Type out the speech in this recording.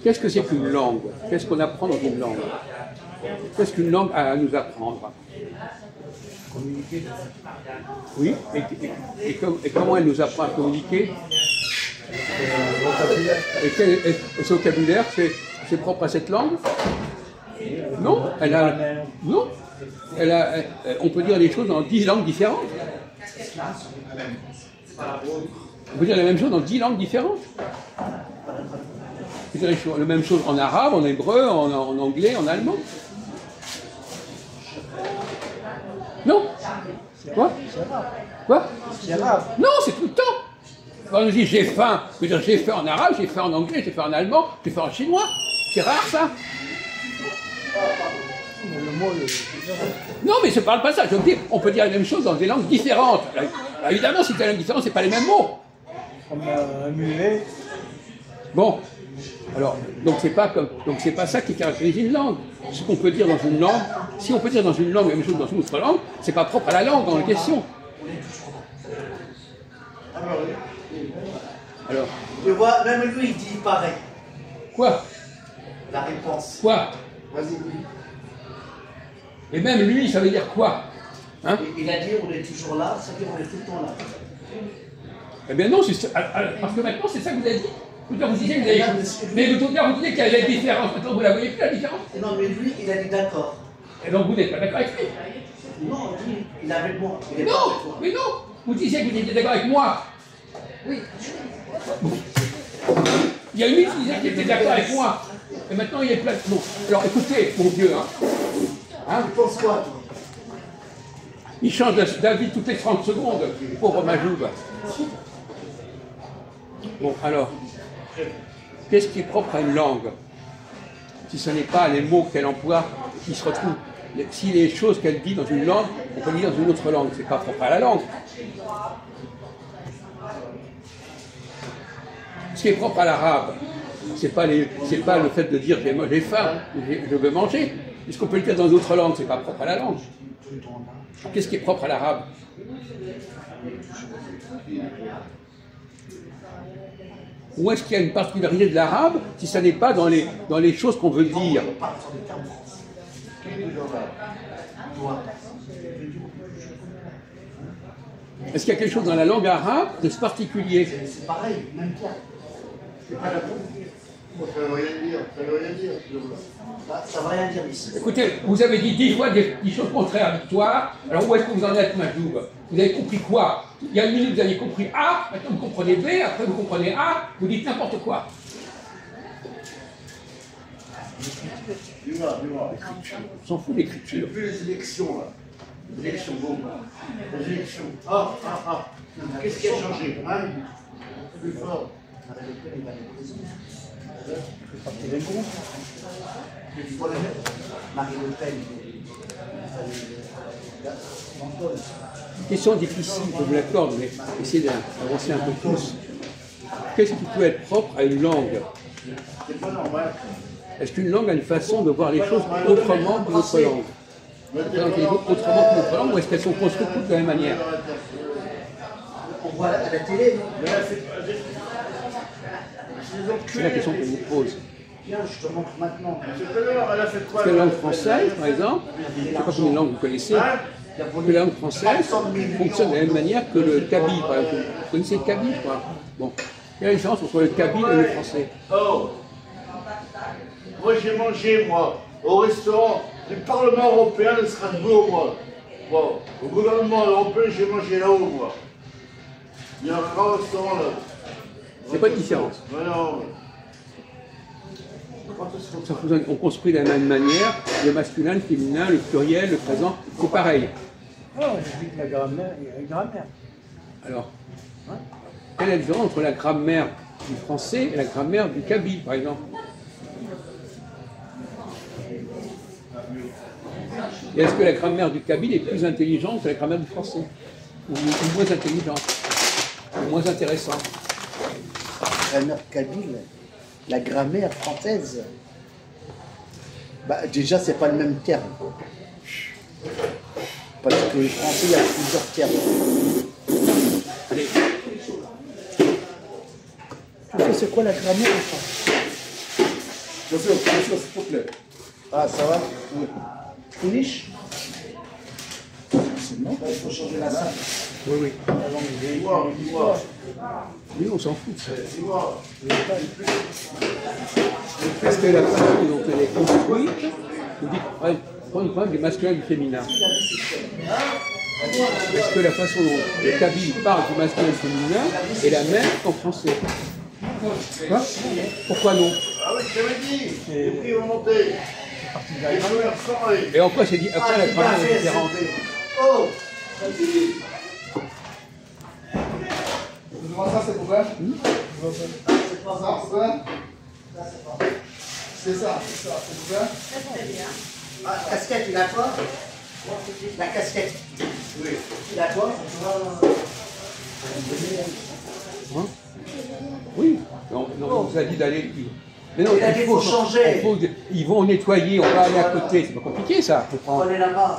Qu'est-ce que c'est qu'une langue? Qu'est-ce qu'on apprend dans une langue? Qu'est-ce qu'une langue a à nous apprendre? Oui, et comment elle nous apprend à communiquer? Et ce vocabulaire, c'est propre à cette langue? Non, non, on peut dire les choses dans 10 langues différentes. On peut dire la même chose dans 10 langues différentes. On peut dire la même chose en arabe, en hébreu, en anglais, en allemand. Non. Quoi? Quoi? Non, c'est tout le temps. Quand on dit j'ai faim, je veux dire j'ai faim en arabe, j'ai faim en anglais, j'ai faim en allemand, j'ai faim en chinois. C'est rare ça. Non, mais je ne parle pas de ça. Je veux dire, on peut dire la même chose dans des langues différentes. Alors, évidemment, si c'est des langues différentes, ce n'est pas les mêmes mots. Comme un muet. Bon. Alors, donc c'est pas ça qui caractérise une langue. Ce qu'on peut dire dans une langue, si on peut dire dans une langue la même chose dans une autre langue, c'est pas propre à la langue en question. Alors. Tu vois, même lui, il dit pareil. Quoi? La réponse. Quoi? Vas-y. Et même lui, ça veut dire quoi? Hein? Il a dit on est toujours là, ça veut dire on est tout le temps là. Eh bien non, parce que maintenant c'est ça que vous avez dit. Tout à l'heure vous disiez que vous avez... Mais tout à l'heure vous disiez qu'il y avait la différence. Maintenant vous la voyez plus la différence? Non, mais lui, il a dit d'accord. Et donc vous n'êtes pas d'accord avec lui? Non, il est avec moi. Mais non, mais non. Vous disiez que vous étiez d'accord avec moi. Oui. Il y a lui qui disait qu'il était d'accord avec moi. Et maintenant il est plein. Bon, alors écoutez, mon Dieu, hein, Tu penses quoi, toi? il change d'avis toutes les 30 secondes, pauvre Majoub. Bon, alors, qu'est-ce qui est propre à une langue? Si ce n'est pas les mots qu'elle emploie qui se retrouvent. Si les choses qu'elle dit dans une langue, on peut les dire dans une autre langue, c'est pas propre à la langue. Ce qui est propre à l'arabe, c'est pas le fait de dire j'ai faim, je veux manger. Est-ce qu'on peut le dire dans d'autres langues? C'est pas propre à la langue. Qu'est-ce qui est propre à l'arabe? Où est-ce qu'il y a une particularité de l'arabe si ça n'est pas dans les choses qu'on veut dire? Est-ce qu'il y a quelque chose dans la langue arabe de ce particulier? C'est pareil, même cas. C'est pas la bonne. Ça ne veut rien dire, ça ne veut rien dire. Ça ne veut rien dire ici. Écoutez, vous avez dit 10 fois des choses contraires à victoire, alors où est-ce que vous en êtes, Majoub? Vous avez compris quoi? Il y a une minute, vous avez compris A, maintenant vous comprenez B, après vous comprenez A, vous dites n'importe quoi. Dis-moi. On s'en fout d'écriture. Depuis les élections, là. Les élections, bon. Les élections. Qu'est-ce qui a changé, hein? Plus fort. Marie Le Pen. Question difficile, je vous l'accorde, mais essayez d'avancer un peu plus. Qu'est-ce qui peut être propre à une langue? C'est pas normal. Est-ce qu'une langue a une façon de voir les choses autrement qu'une autre langue? Autrement qu'une autre langue, ou est-ce qu'elles sont construites toutes de la même manière? On voit à la télé, non? C'est la question qu'on vous pose. Tiens, je te montre maintenant. Elle a fait quoi? Parce que la langue française, par exemple, je ne sais pas combien de langues vous connaissez, que la langue française fonctionne de la même manière que le kabyle, par exemple. Vous connaissez le kabyle, je crois? Bon. Quelle est la différence entre le kabyle et le français? Oh! Moi, j'ai mangé, moi, au restaurant du Parlement européen de Strasbourg, moi. Bon, au gouvernement européen, j'ai mangé là-haut, moi. Il y a un grand restaurant là. C'est pas de différence. Non. On construit de la même manière, le masculin, le féminin, le pluriel, le présent, c'est pareil. Oh, je dis que la grammaire, il y a une grammaire. Alors, quelle est la différence entre la grammaire du français et la grammaire du kabyle, par exemple? Et est-ce que la grammaire du kabyle est plus intelligente que la grammaire du français? Ou moins intelligente? Ou moins intéressante? La grammaire kabyle, la grammaire française, bah, déjà, c'est pas le même terme. Parce que le français, il y a plusieurs termes. Allez. Tu sais c'est quoi la grammaire ou pas? Bien sûr, s'il te plaît. Ah, ça va? Oui. Finish? C'est bon, il faut changer la salle. Oui, oui. Dis-moi. Oui, on s'en fout de ça. Dis-moi. Parce que la façon dont elle est construite, vous dites, ouais, prendre le problème du masculin et du féminin. Parce que la façon dont le kabyle parle du masculin et du féminin est la même qu'en français. Quoi? Pourquoi non? Ah oui, je t'avais dit. Les prix vont monter. Les commerçants Et en quoi c'est dit, après la grammaire est différente? Oh! Ça, c'est pour quoi? C'est pas ça, c'est quoi? C'est ça, c'est pour quoi? Ah, casquette, il a quoi? La casquette. Oui. Il a quoi? Hein? Oui, non, on vous a dit d'aller. Mais non, Il a dit qu'il faut changer. Ils vont nettoyer, on va aller à côté. C'est pas compliqué ça. Faut prendre. Prenez la barre.